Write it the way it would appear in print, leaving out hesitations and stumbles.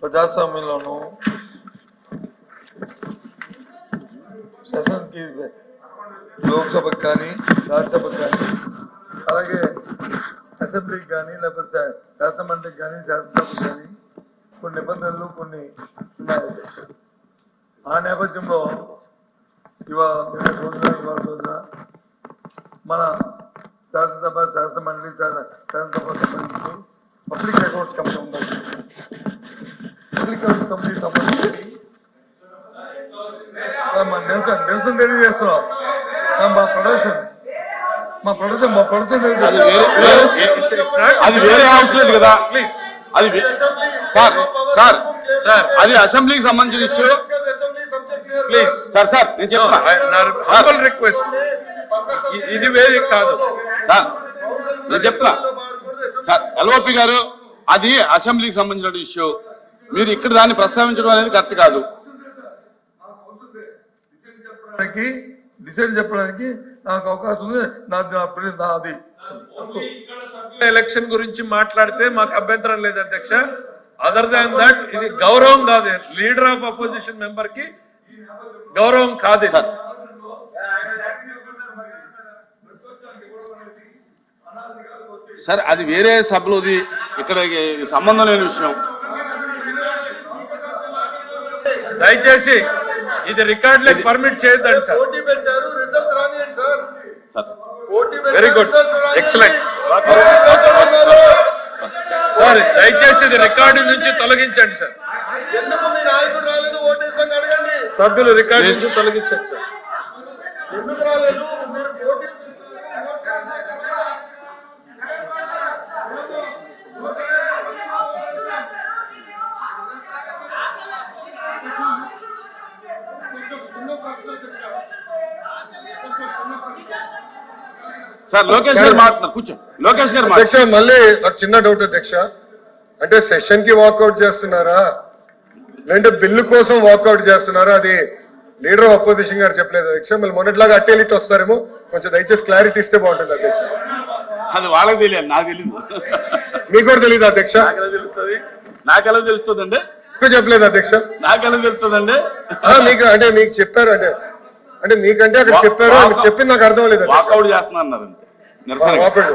ప్రజాస్వామ్యంలోనూ sessions కి లోక్సభకు కానీ రాజ్యసభకు కానీ అలాగే అసెంబ్లీకి కానీ లేకపోతే శాసనమండలికి కానీ శాసనసభకు కానీ కొన్ని నిబంధనలు కొన్ని ఉన్నాయి. ఆ నేపథ్యంలో ఇవాళ రోజున మన శాసనసభ శాసనమండలి శాసనసభ సంబంధించి పబ్లిక్ అకౌంట్స్ కమిటీ ఉండాలి. పబ్లిక్ అకౌంట్స్ కమిటీ సంబంధించి నిరసన తెలియజేస్తున్నాం. మా ప్రొడక్షన్ అది వేరే హౌస్ లేదు కదా, అది సార్ అది అసెంబ్లీకి సంబంధించిన ఇష్యూ. ప్లీజ్ సార్ నేను చెప్తున్నా రిక్వెస్ట్, ఇది వేరే కాదు సార్, నేను చెప్తున్నా సార్. ఎల్ఓపి గారు, అది అసెంబ్లీకి సంబంధించిన ఇష్యూ, మీరు ఇక్కడ దాన్ని ప్రస్తావించడం అనేది కరెక్ట్ కాదు. డిసైడ్ చెప్పడానికి నాకు అవకాశం ఉంది. నాది ఎలక్షన్ గురించి మాట్లాడితే మాకు అభ్యంతరం లేదు అధ్యక్ష. అదర్ దాన్ దట్ ఇది గౌరవం కాదు, లీడర్ ఆఫ్ అపోజిషన్ మెంబర్ కి గౌరవం కాదు. సార్ అది వేరే సభలోది, ఇక్కడ సంబంధం లేని విషయం. దయచేసి ఇది రికార్డులకు పర్మిట్ చేయొద్దండి sir. Very good, excellent sir. దయచేసి ఇది రికార్డు నుంచి తొలగించండి సార్. సభ్యులు రికార్డు నుంచి తొలగించండి సార్. సార్ లోకేష్ గారు మాట్లాడుతున్నారు, కూర్చో. లోకేష్ గారు అధ్యక్ష, మళ్ళీ నాకు చిన్న డౌట్ అధ్యక్ష, అంటే సెషన్ కి వాకౌట్ చేస్తున్నారా లేదంటే బిల్లు కోసం వాకౌట్ చేస్తున్నారా? అది లీడర్ ఆఫ్ అపోజిషన్ గారు చెప్పలేదు అధ్యక్ష. మళ్ళీ మొన్నట్లాగా అట్టేలిట్ వస్తారేమో, కొంచెం దయచేసి క్లారిటీ ఇస్తే బాగుంటుంది అధ్యక్ష. అది వాళ్ళకి తెలియదు, నాకు తెలియదు. మీకు కూడా తెలియదు అధ్యక్ష? నాకెలా తెలుస్తుందండి? చెప్పలేదు అధ్యక్ష. నాకెలా తెలుస్తుందండి? మీకు అంటే మీకు చెప్పారు, అంటే మీకంటే అక్కడ చెప్పారు, చెప్పింది నాకు అర్థం లేదు. వాకౌట్ చేస్తున్నా అన్నారు అంతే. వాకౌట్